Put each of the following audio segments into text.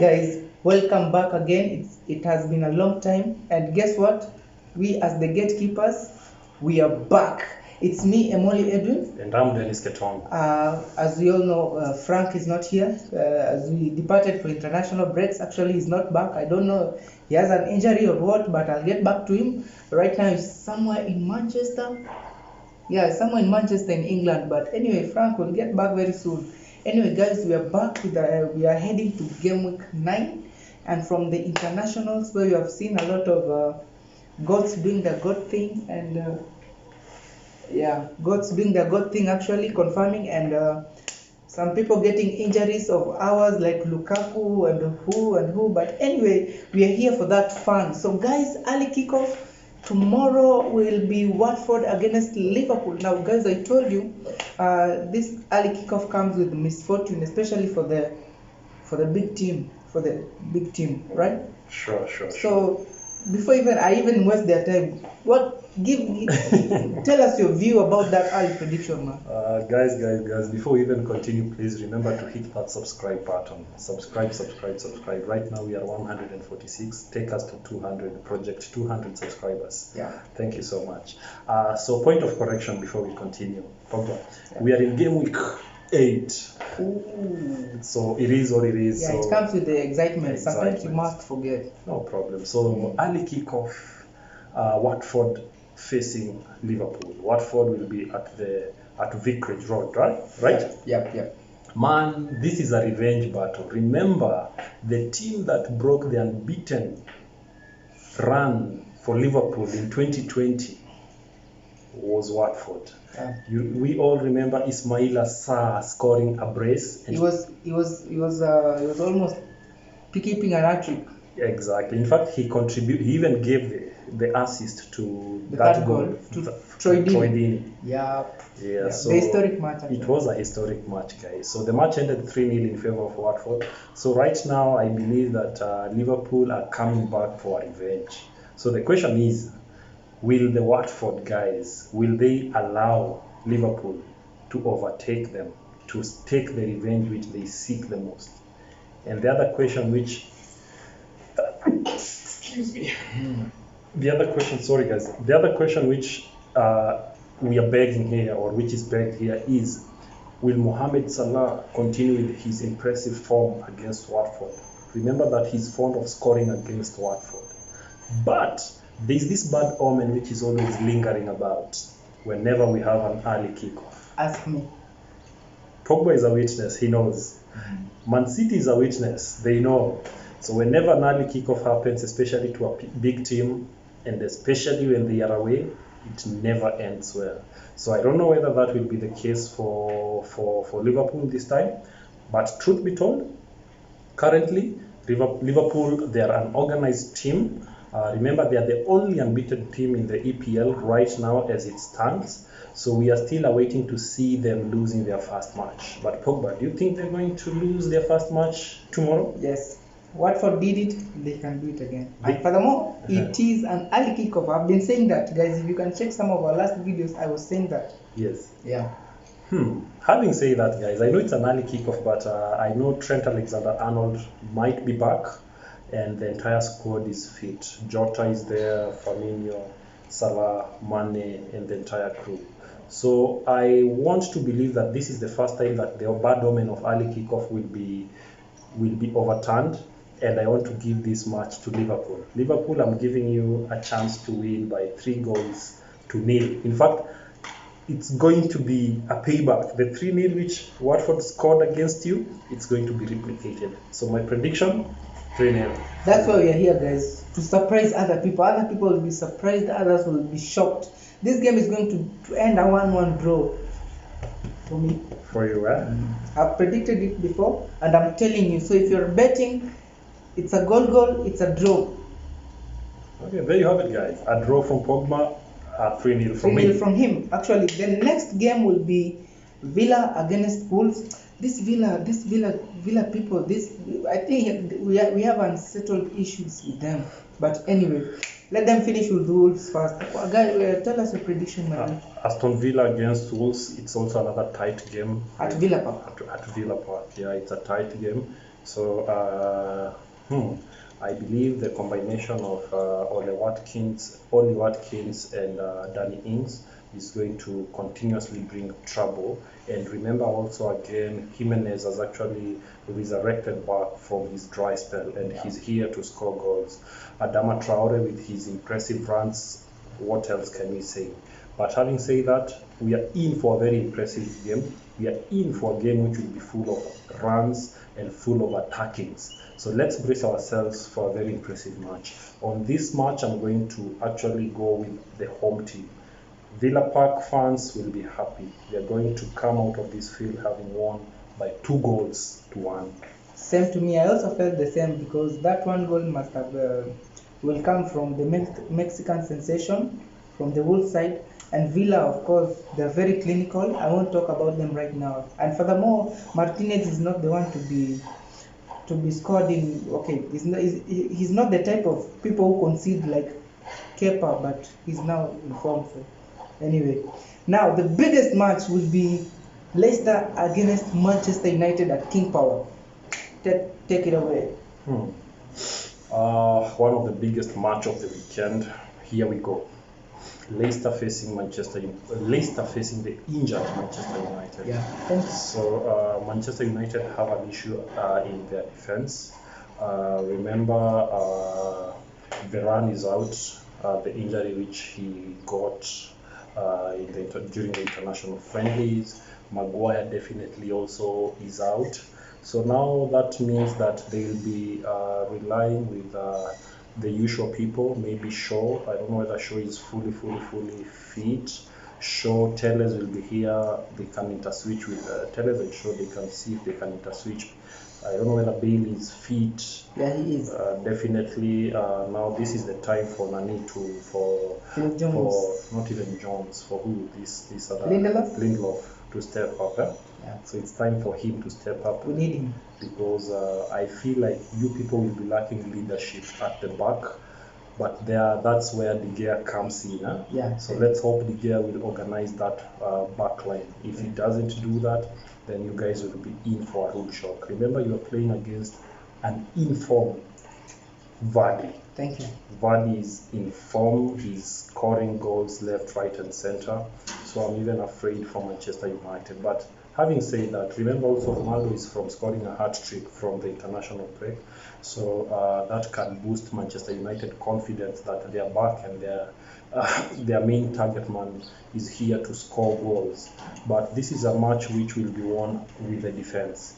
guys, welcome back again. It has been a long time, and guess what? We as the gatekeepers, we are back. It's me, Emoli Edwin. And I'm Dennis Ketong. As we all know, Frank is not here. As we departed for international breaks, actually he's not back. I don't know, he has an injury or what, but I'll get back to him. Right now he's somewhere in Manchester. Yeah, somewhere in Manchester in England. But anyway, Frank will get back very soon. Anyway, guys, we are back with we are heading to Gameweek 9, and from the internationals where you have seen a lot of goats doing the God thing, and goats doing the God thing actually confirming, and some people getting injuries of ours like Lukaku and who. But anyway, we are here for that fun. So guys, early kickoff. Tomorrow will be Watford against Liverpool. Now, guys, I told you this early kickoff comes with misfortune, especially for the big team, right? Sure. So before I even waste their time, tell us your view about that early prediction, man. Guys, before we even continue, please remember to hit that subscribe button. Subscribe. Right now we are 146. Take us to 200, project 200 subscribers. Yeah. Thank you so much. So point of correction before we continue. We are in game week 8. Ooh. So it is what it is. Yeah, so it comes with the excitement. Sometimes you must forget. No problem. So early kickoff, Watford facing Liverpool. Watford will be at Vicarage Road, right? Yep. Man, this is a revenge battle. Remember, the team that broke the unbeaten run for Liverpool in 2020 was Watford. Yeah. We all remember Ismaila Sarr scoring a brace. He was almost keeping an hat-trick. Exactly. In fact, he even gave the assist to that goal to Troy Deeney. Yeah. So the historic match. It was a historic match, guys. So the match ended 3-0 in favor of Watford. So right now, I believe that Liverpool are coming back for a revenge. So the question is, will the Watford guys, will they allow Liverpool to overtake them, to take the revenge which they seek the most? And the other question which excuse me. The other question which we are begging here, or which is begged here, is, will Mohamed Salah continue with his impressive form against Watford? Remember that he's fond of scoring against Watford. But there's this bad omen which is always lingering about whenever we have an early kickoff. Ask me. Pogba is a witness, he knows. Man City is a witness, they know. So whenever an early kickoff happens, especially to a big team, and especially when they are away, it never ends well. So I don't know whether that will be the case for Liverpool this time. But truth be told, currently, Liverpool, they are an organized team. Remember, they are the only unbeaten team in the EPL right now as it stands. So we are still awaiting to see them losing their first match. But Pogba, do you think they're going to lose their first match tomorrow? Yes. Watford did it, they can do it again. And furthermore, it is an early kickoff. I've been saying that, guys. If you can check some of our last videos, I was saying that. Yes. Yeah. Having said that, guys, I know it's an early kickoff, but I know Trent Alexander-Arnold might be back, and the entire squad is fit. Jota is there, Firmino, Salah, Mane, and the entire crew. So I want to believe that this is the first time that the bad omen of early kickoff will be overturned. And I want to give this match to Liverpool. Liverpool, I'm giving you a chance to win by 3-0. In fact, it's going to be a payback. The 3-0 which Watford scored against you, it's going to be replicated. So my prediction, 3-0. That's why we are here, guys, to surprise other people. Other people will be surprised, others will be shocked. This game is going to end a 1-1 draw for me. For you, right? I've predicted it before, and I'm telling you. So if you're betting, it's a goal, it's a draw. Okay, there you have it, guys. A draw from Pogba, 3-0 from me. 3-0 from him. Actually, the next game will be Villa against Wolves. This Villa people, I think we have unsettled issues with them. But anyway, let them finish with Wolves first. Guys, tell us your prediction, man. Aston Villa against Wolves, it's also another tight game. At Villa Park. At Villa Park, yeah, it's a tight game. So I believe the combination of Oli Watkins and Danny Ings is going to continuously bring trouble. And remember also again, Jimenez has actually resurrected back from his dry spell, and he's here to score goals. Adama Traore with his impressive runs, what else can we say? But having said that, we are in for a very impressive game. We are in for a game which will be full of runs and full of attackings. So let's brace ourselves for a very impressive match. On this match, I'm going to actually go with the home team. Villa Park fans will be happy. They are going to come out of this field having won by 2-1. Same to me. I also felt the same because that one goal must have will come from the Mexican sensation from the Wolves side. And Villa, of course, they're very clinical. I won't talk about them right now. And furthermore, Martinez is not the one to be scored in. Okay, he's not the type of people who concede like Kepa, but he's now in form. So anyway, now the biggest match will be Leicester against Manchester United at King Power. Take it away. One of the biggest match of the weekend. Here we go. Leicester facing the injured Manchester United. Yeah. Thanks. So Manchester United have an issue in their defense. Remember, Varane is out. The injury which he got during the international friendlies. Maguire definitely also is out. So now that means that they will be relying with the usual people, maybe Shaw. I don't know whether Shaw is fully fit. Shaw, Telles will be here. They can interswitch with Telles and Shaw. They can see if they can interswitch. I don't know whether Bailey is fit. Yeah, he is. Definitely. Now this is the time for Nani for not even Jones, for who this other Lindelof to step up. Yeah. So it's time for him to step up. We need him because I feel like you people will be lacking leadership at the back, but that's where De Gea comes in. Yeah. So let's hope De Gea will organize that back line. If he doesn't do that, then you guys will be in for a rude shock. Remember, you are playing against an informed Vardy. Thank you. Vardy is in form. He's scoring goals left, right, and center. So I'm even afraid for Manchester United. But having said that, remember also Ronaldo is from scoring a hat-trick from the international break. So that can boost Manchester United confidence that they are back and their main target man is here to score goals. But this is a match which will be won with the defense.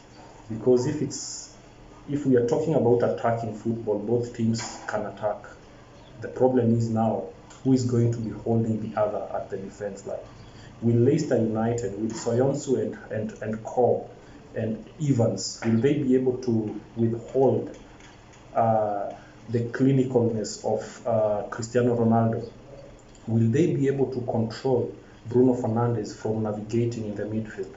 Because if we are talking about attacking football, both teams can attack. The problem is now, who is going to be holding the other at the defense line? Will Leicester United, with Soyuncu and Cobb and Evans, will they be able to withhold the clinicalness of Cristiano Ronaldo? Will they be able to control Bruno Fernandes from navigating in the midfield?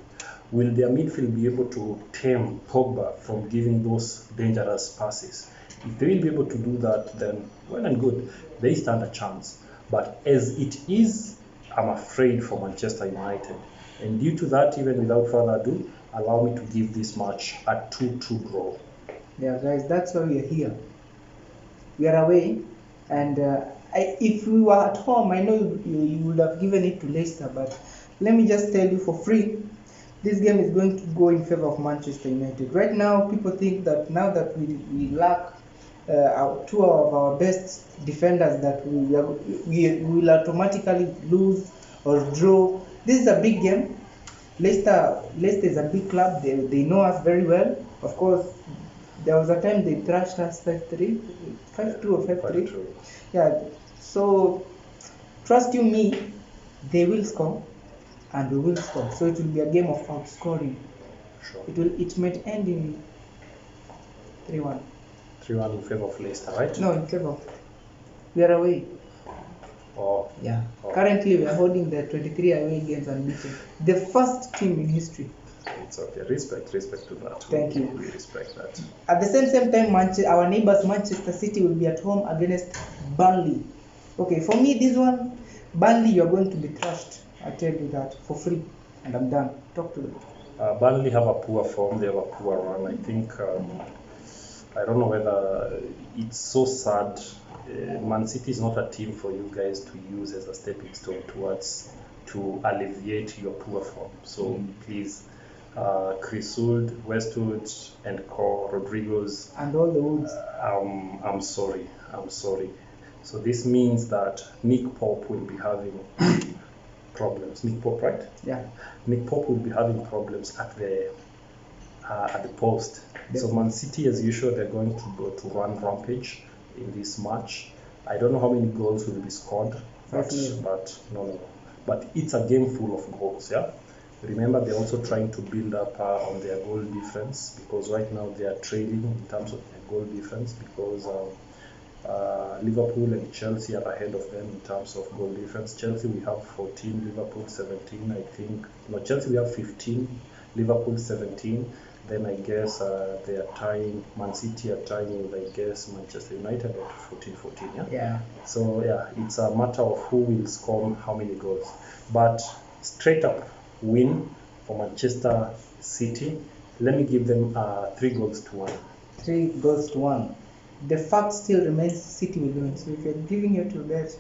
Will their midfield be able to tame Pogba from giving those dangerous passes? If they will be able to do that, then well and good, they stand a chance. But as it is, I'm afraid for Manchester United. And due to that, even without further ado, allow me to give this match a 2-2 draw. Yeah, guys, that's why we are here. We are away, and if we were at home, I know you would have given it to Leicester, but let me just tell you for free, this game is going to go in favor of Manchester United. Right now, people think that now that we lack two of our best defenders, that we will automatically lose or draw. This is a big game. Leicester is a big club. They know us very well. Of course, there was a time they thrashed us 5-3, 5-2 or 5-3. Yeah. So trust you me, they will score, and we will score. So it will be a game of outscoring. Sure. It might end in 3-1. 3-1 in favor of Leicester, right? No, in favor. We are away. Oh. Yeah. Oh. Currently, we are holding the 23 away games unbeaten. The first team in history. It's okay. Respect to that. Thank you. We respect that. At the same time, our neighbors Manchester City will be at home against Burnley. Okay, for me, this one, Burnley, you are going to be thrashed. I tell you that for free, and I'm done. Talk to them. Burnley have a poor form. They have a poor run. I think I don't know whether it's so sad. Man City is not a team for you guys to use as a stepping stone towards to alleviate your poor form. So please, Chris Wood, Westwood, and Rodriguez, And all the Woods. I'm sorry. So this means that Nick Pope will be having problems. Nick Pope, right? Yeah. Nick Pope will be having problems at the post. So Man City, as usual, they're going to go to run rampage in this match. I don't know how many goals will be scored, but no. But it's a game full of goals, yeah. Remember, they're also trying to build up on their goal difference, because right now they are trailing in terms of their goal difference, because Liverpool and Chelsea are ahead of them in terms of goal difference. Chelsea, we have 14, Liverpool 17, I think. No, Chelsea, we have 15, Liverpool 17. Then I guess they are tying, Man City are tying with, I guess, Manchester United at 14, yeah? Yeah. So, yeah, it's a matter of who will score how many goals. But straight up win for Manchester City. Let me give them 3 goals to 1. 3 goals to 1. The fact still remains City will win. So if you're giving it to bet,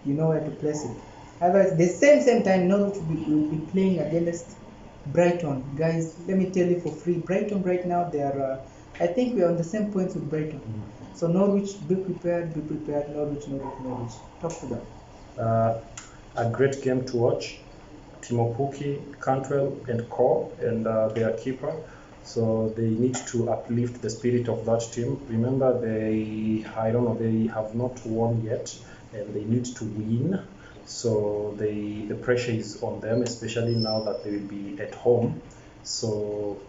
you know where to place it. Otherwise, the same time, Norwich will be playing against Brighton. Guys, let me tell you for free, Brighton right now, they are, I think we are on the same points with Brighton. So Norwich, be prepared, Norwich. Talk to them. A great game to watch. Timo Pukki, Cantwell, and Cole, and their keeper. So they need to uplift the spirit of that team. Remember, they have not won yet, and they need to win. So the pressure is on them, especially now that they will be at home. So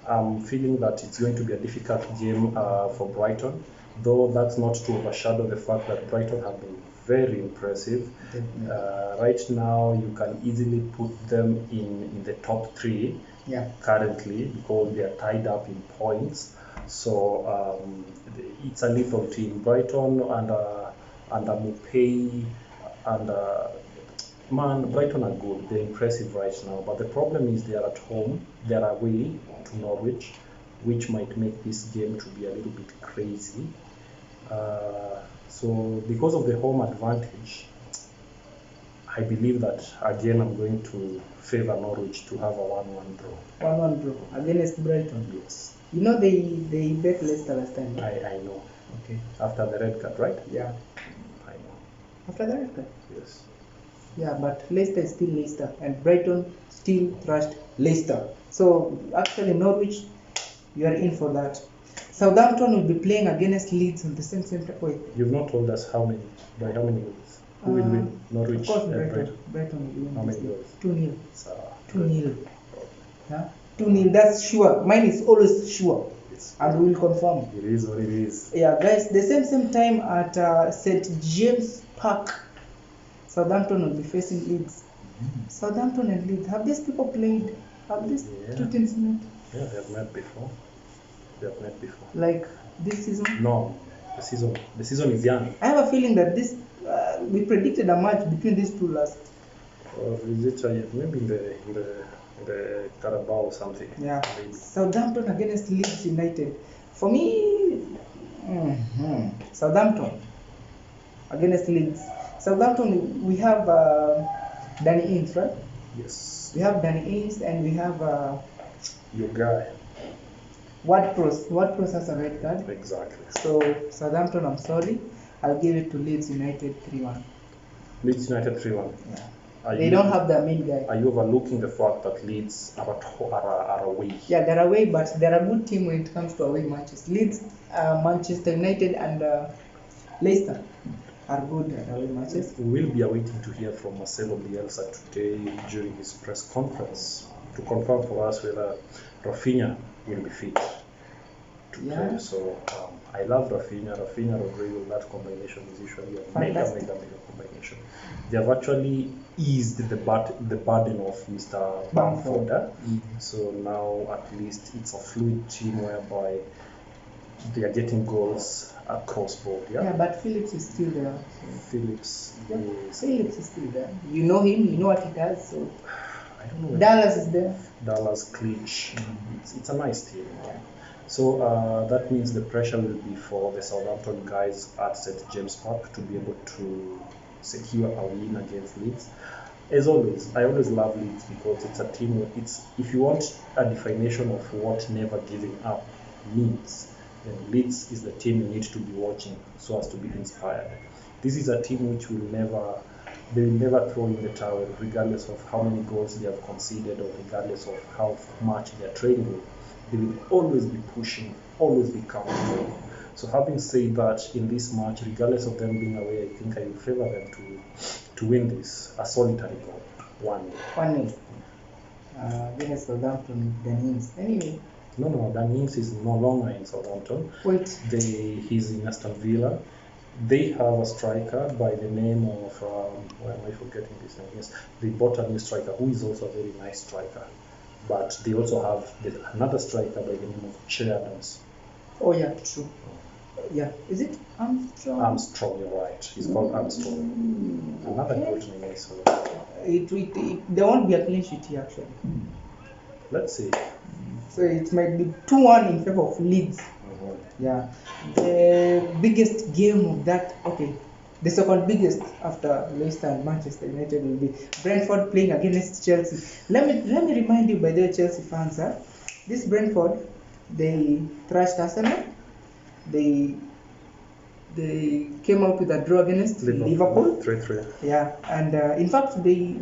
I'm feeling that it's going to be a difficult game for Brighton, though that's not to overshadow the fact that Brighton have been very impressive. Right now, you can easily put them in the top 3 currently, because they are tied up in points. So it's a lethal team. Brighton and Mupay and Brighton are good. They're impressive right now. But the problem is they are at home. They are away to Norwich, which might make this game to be a little bit crazy. So because of the home advantage, I believe that again I'm going to favor Norwich to have a 1-1 draw. 1-1 draw against Brighton. Yes. You know they bet Leicester last time. Right? I know. Okay. After the red card, right? Yeah. I know. After the red card. Yes. Yeah, but Leicester is still Leicester, and Brighton still thrashed Leicester. So actually Norwich, you are in for that. Southampton will be playing against Leeds on the same way. You've not told us by how many goals. Who will win? Norwich. Of course, Brighton will win. How many goals? 2-0. 2-0. Okay. Yeah? 2-0. That's sure. Mine is always sure. Yes. And we will confirm. It is what it is. Yeah, guys. The same time at St. James Park, Southampton will be facing Leeds. Southampton and Leeds. Have these people played? Have these two teams met? Yeah, they have met before. Like this season? No, the season is young. I have a feeling that this we predicted a match between these two last. Is it maybe in the Carabao or something? Yeah. Maybe. Southampton against Leeds United. For me, Southampton against Leeds. Southampton, we have Danny Ings, right? Yes. We have Danny Ings and we have your guy. Ward-Prowse has a red card. Exactly. So Southampton, I'm sorry, I'll give it to Leeds United 3-1. Leeds United 3-1. Yeah. They don't have their main guy. Are you overlooking the fact that Leeds are away? Yeah, they're away, but they're a good team when it comes to away matches. Leeds, Manchester United, and Leicester are good at away matches. We will be awaiting to hear from Marcelo Bielsa today during his press conference to confirm for us whether Rafinha will be fit to play. So I love Rafinha, Rodrigo. That combination is usually a mega combination. They have actually eased the burden of Mr. Bamford. So now at least it's a fluid team whereby they are getting goals across board. Yeah, but Phillips is still there. Phillips is still there. You know him, you know what he does. So I don't know. Dallas is there. Dallas, Clich. It's a nice team. So that means the pressure will be for the Southampton guys at St James Park to be able to secure a win against Leeds. As always, I always love Leeds because it's a team. If you want a definition of what never giving up means, then Leeds is the team you need to be watching so as to be inspired. This is a team which they will never throw in the towel, regardless of how many goals they have conceded or regardless of how much they are trailing with. They will always be pushing, always be counting. So having said that, in this match, regardless of them being away, I think I will favor them to win this, a solitary goal, 1-0. 1-0. Against Southampton, Danny. Anyway. No, Danny is no longer in Southampton. Wait. He's in Aston Villa. They have a striker by the name of, why am I forgetting this name? Yes, they bought a new striker who is also a very nice striker. But they also have another striker by the name of Che Adams. Oh yeah, true. Yeah, is it Armstrong? Armstrong, you're right. He's called Armstrong. Another good name is. There won't be a clean sheet here actually. Let's see. So it might be 2-1 in favor of Leeds. Yeah. The biggest game of that, the second biggest after Leicester and Manchester United will be Brentford playing against Chelsea. Let me remind you, by the way, Chelsea fans, this Brentford, they thrashed Arsenal. They came out with a draw against Liverpool. 3-3. Yeah, and in fact they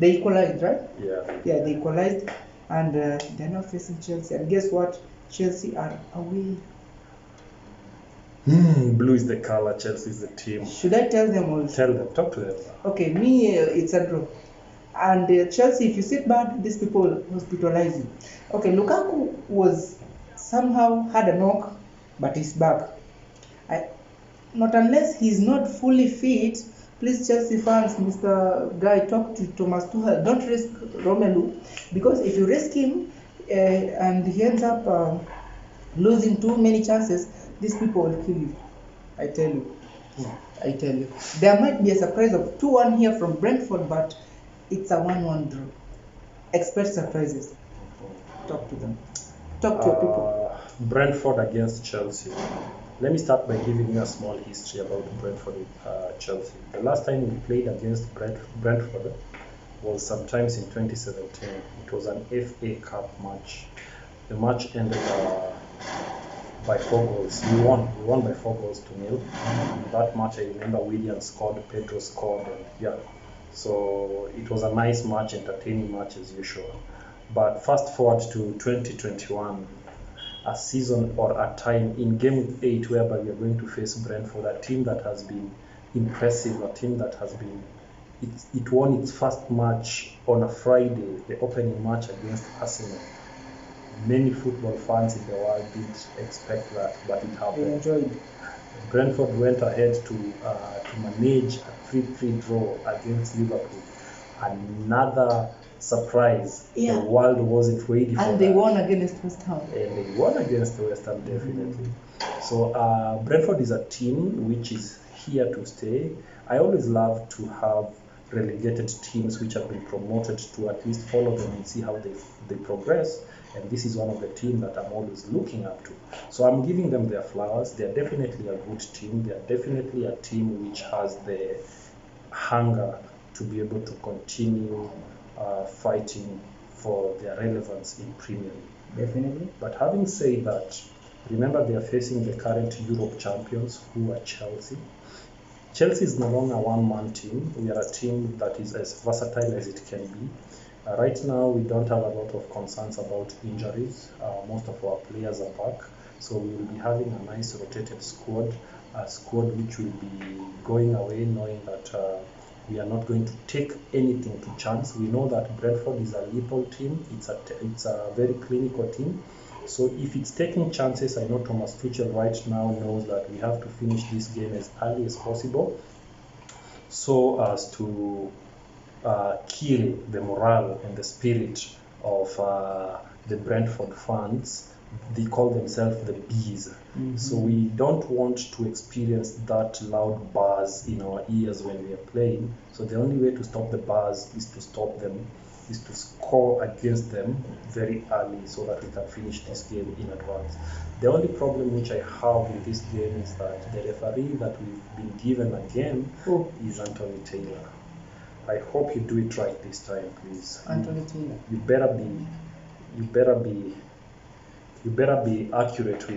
equalized, right? Yeah. Yeah, they equalized, and they're now facing Chelsea. And guess what? Chelsea are away. Blue is the color, Chelsea is the team. Should I tell them also? Tell them, talk to them. Okay, it's a draw. And Chelsea, if you sit bad, these people hospitalize you. Okay, Lukaku somehow had a knock, but he's back. Not unless he's not fully fit. Please, Chelsea fans, Mr. Guy, talk to Thomas Tuchel. Don't risk Romelu, because if you risk him and he ends up losing too many chances, these people will kill you. I tell you. There might be a surprise of 2-1 here from Brentford, but it's a 1-1 draw. Expect surprises. Talk to them. Talk to your people. Brentford against Chelsea. Let me start by giving you a small history about Brentford with Chelsea. The last time we played against Brentford was sometimes in 2017. It was an FA Cup match. The match ended by 4 goals. We won by 4 goals to 0. That match, I remember William scored, Pedro scored, and yeah. So it was a nice match, entertaining match as usual. But fast forward to 2021, a season or a time in Game 8 whereby we are going to face Brentford, a team that has been impressive, a team that has been, it won its first match on a Friday, the opening match against Arsenal. Many football fans in the world didn't expect that, but it happened. They enjoyed. Brentford went ahead to manage a 3-3 draw against Liverpool. Another surprise. Yeah. The world wasn't ready for And they won against West Ham. And they won against West Ham, definitely. So Brentford is a team which is here to stay. I always love to have relegated teams which have been promoted to at least follow them and see how they progress. And this is one of the teams that I'm always looking up to. So I'm giving them their flowers. They're definitely a good team. They're definitely a team which has the hunger to be able to continue fighting for their relevance in Premier League. Definitely. But having said that, remember they are facing the current Europe champions, who are Chelsea. Chelsea is no longer a one-man team. We are a team that is as versatile as it can be. Right now, we don't have a lot of concerns about injuries. Most of our players are back. So we will be having a nice rotated squad, a squad which will be going away knowing that we are not going to take anything to chance. We know that Brentford is a lethal team. It's a very clinical team. So if it's taking chances, I know Thomas Tuchel right now knows that we have to finish this game as early as possible so as to kill the morale and the spirit of the Brentford fans. They call themselves the Bees. So we don't want to experience that loud buzz in our ears when we are playing. So the only way to stop the buzz is to stop them is to score against them very early so that we can finish this game in advance. The only problem which I have with this game is that the referee that we've been given again is Anthony Taylor. I hope you do it right this time, please. Anthony Taylor. You better be accurate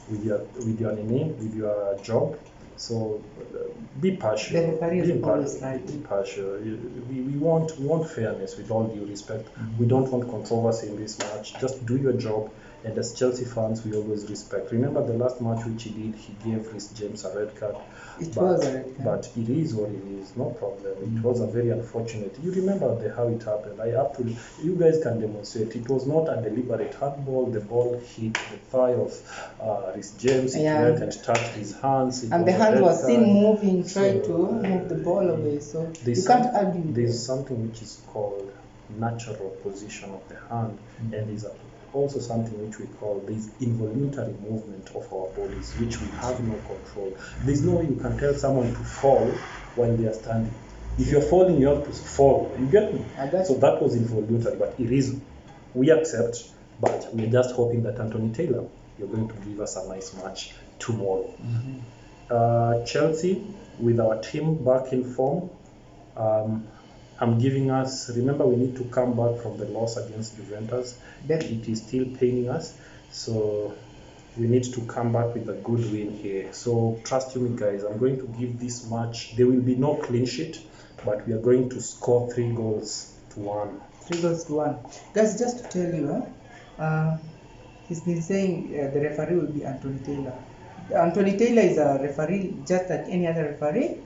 with your job. So be partial. The referee is always right. Be partial. We want fairness with all due respect. We don't want controversy in this match. Just do your job. And as Chelsea fans, we always respect. Remember the last match which he did, he gave Reece James a red card. It was a red card. But it is what it is, no problem. It was a very unfortunate. You remember how it happened. You guys can demonstrate. It was not a deliberate handball. The ball hit the thigh of Reece James. It went and touched his hands. And the hand was seen moving, trying to move the ball away. So you can't argue. There's something which is called natural position of the hand, and there's also something which we call this involuntary movement of our bodies, which we have no control. There's no way you can tell someone to fall while they are standing. If you're falling, you have to fall. You get me? So that was involuntary, but it is. We accept, but we're just hoping that Anthony Taylor, you're going to give us a nice match tomorrow. Chelsea, with our team back in form, I'm giving us, remember we need to come back from the loss against Juventus. It is still paining us. So we need to come back with a good win here. So trust me guys, I'm going to give this match, there will be no clean sheet, but we are going to score 3 goals to 1. 3 goals to 1. Guys, just to tell you, he's been saying the referee will be Anthony Taylor. Anthony Taylor is a referee just like any other referee.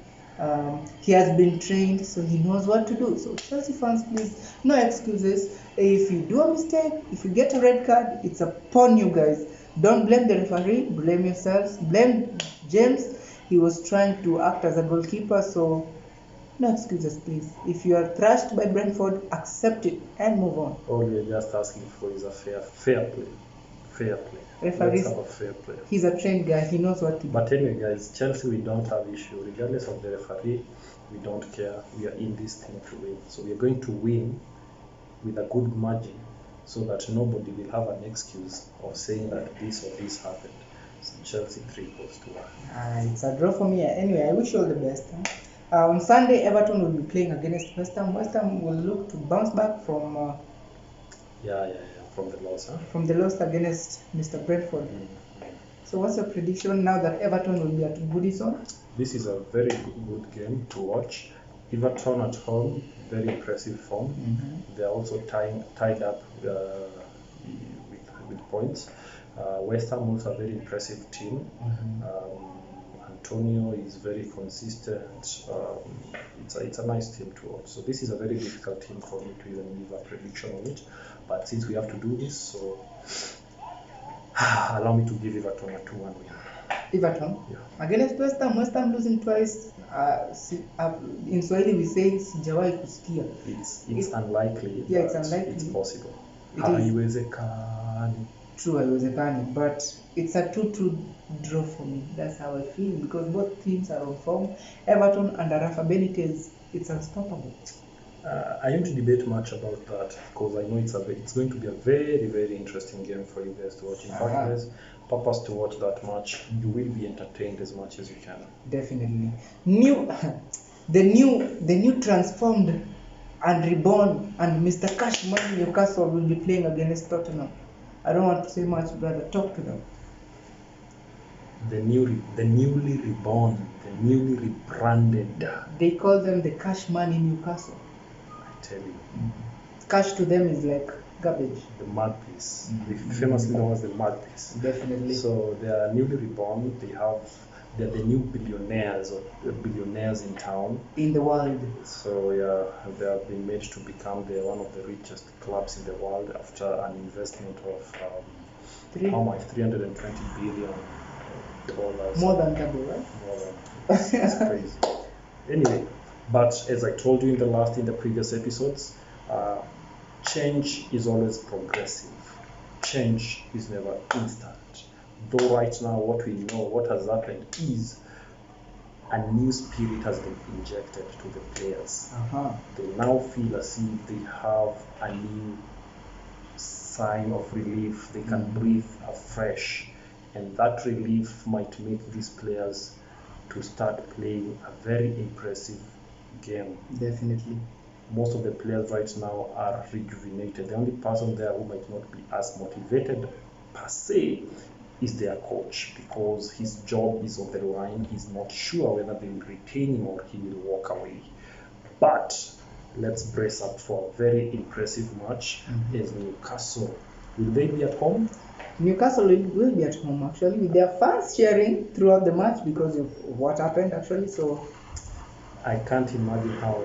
He has been trained, so he knows what to do. So Chelsea fans, please, no excuses. If you do a mistake, if you get a red card, it's upon you guys. Don't blame the referee, blame yourselves, blame James. He was trying to act as a goalkeeper, so no excuses, please. If you are thrashed by Brentford, accept it and move on. All we're just asking for is a fair play. Referees, let's have a fair play. He's a trained guy, he knows what to do. But anyway guys, Chelsea, we don't have issue. Regardless of the referee, we don't care. We are in this thing to win. So we are going to win with a good margin so that nobody will have an excuse of saying that this or this happened. So Chelsea 3 goals to 1. It's a draw for me. Anyway, I wish you all the best. On Sunday, Everton will be playing against West Ham. West Ham will look to bounce back from from the loss, From the loss against Mr. Brentford. So what's your prediction now that Everton will be at Goodison? This is a very good game to watch. Everton at home, very impressive form. They are also tied up with points. West Ham also a very impressive team. Antonio is very consistent. It's a nice team to watch. So this is a very difficult team for me to even give a prediction on it. But since we have to do this, so allow me to give Everton a 2-1 win. Everton? Yeah. Against West Ham losing twice. In Swahili we say sijawahi kusikia. It's unlikely. Yeah, it's unlikely. It's possible. Haiwezekani. True, haiwezekani. But it's a 2-2 draw for me. That's how I feel because both teams are on form. Everton under Rafa Benitez, it's unstoppable. I am to debate much about that because I know it's going to be a very, very interesting game for you guys to watch. In fact, guys, purpose to watch that match, you will be entertained as much as you can. Definitely. The new transformed and reborn and Mr. Cashman Newcastle will be playing against Tottenham. I don't want to say much, brother. Talk to them. The newly reborn, the newly rebranded. They call them the cash money Newcastle. I tell you. Cash to them is like garbage. The mouthpiece. They famously known as the mouthpiece. Definitely. So they are newly reborn. They're the new billionaires in town. In the world. So yeah, they have been made to become one of the richest clubs in the world after an investment of how much? $320 billion. More than double, right? More than. It's crazy. Anyway, but as I told you in the previous episodes, change is always progressive. Change is never instant. Though right now what we know, what has happened is a new spirit has been injected to the players. They now feel as if they have a new sign of relief. They can breathe afresh, and that relief might make these players to start playing a very impressive game. Definitely. Most of the players right now are rejuvenated. The only person there who might not be as motivated per se is their coach, because his job is on the line. He's not sure whether they will retain him or he will walk away. But let's brace up for a very impressive match as Newcastle. Will they be at home? Newcastle will be at home actually, with their fans cheering throughout the match because of what happened actually. So I can't imagine how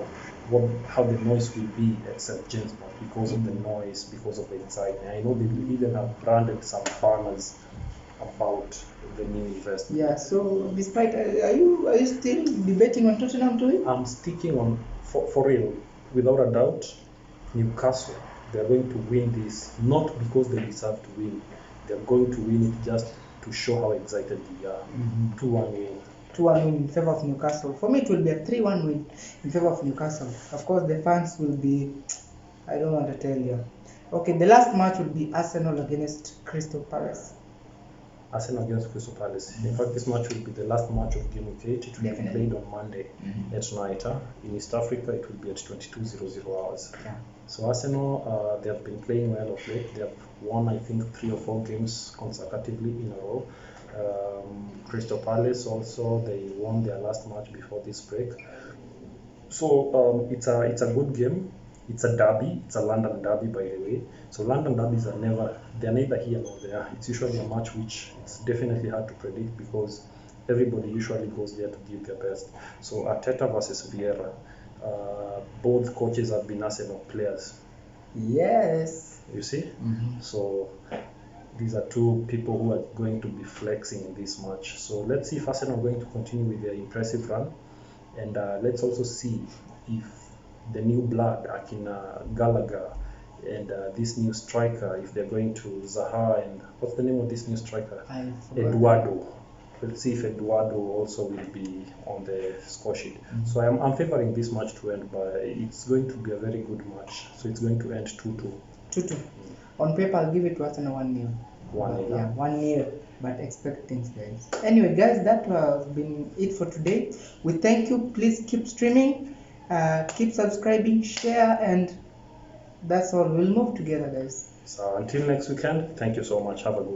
the noise will be at St. James Park because of the noise, because of the excitement. I know they will even have branded some farmers about the new investment. Yeah. So despite, are you still debating on Tottenham to win? I'm sticking on for real, without a doubt. Newcastle, they are going to win this, not because they deserve to win. They are going to win it just to show how excited they are. 2-1 win. 2-1 win in favor of Newcastle. For me, it will be a 3-1 win in favor of Newcastle. Of course, the fans will be, I don't want to tell you. Okay, the last match will be Arsenal against Crystal Palace. Arsenal against Crystal Palace. In fact, this match will be the last match of Gameweek 8. It will be played on Monday at night. In East Africa, it will be at 22:00 hours. Yeah. So Arsenal, they have been playing well of late. They have won, I think, 3 or 4 games consecutively in a row. Crystal Palace also, they won their last match before this break. So it's a good game. It's a derby. It's a London derby, by the way. So London derbies they're neither here nor there. It's usually a match which it's definitely hard to predict because everybody usually goes there to give their best. So Arteta versus Vieira. Both coaches have been Arsenal players. Yes. You see? So these are two people who are going to be flexing in this match. So let's see if Arsenal are going to continue with their impressive run. And let's also see if the new blood, Akina Gallagher, and this new striker, if they're going to Zaha, and what's the name of this new striker? Eduardo. Let's see if Eduardo also will be on the score sheet. So I'm favoring this match to end, but it's going to be a very good match. So it's going to end 2-2. 2-2. On paper, I'll give it to Arsenal 1-0. 1-0. Yeah, 1-0. But expect things, guys. Anyway, guys, that has been it for today. We thank you. Please keep streaming, keep subscribing, share, and that's all. We'll move together, guys. So until next weekend, thank you so much. Have a good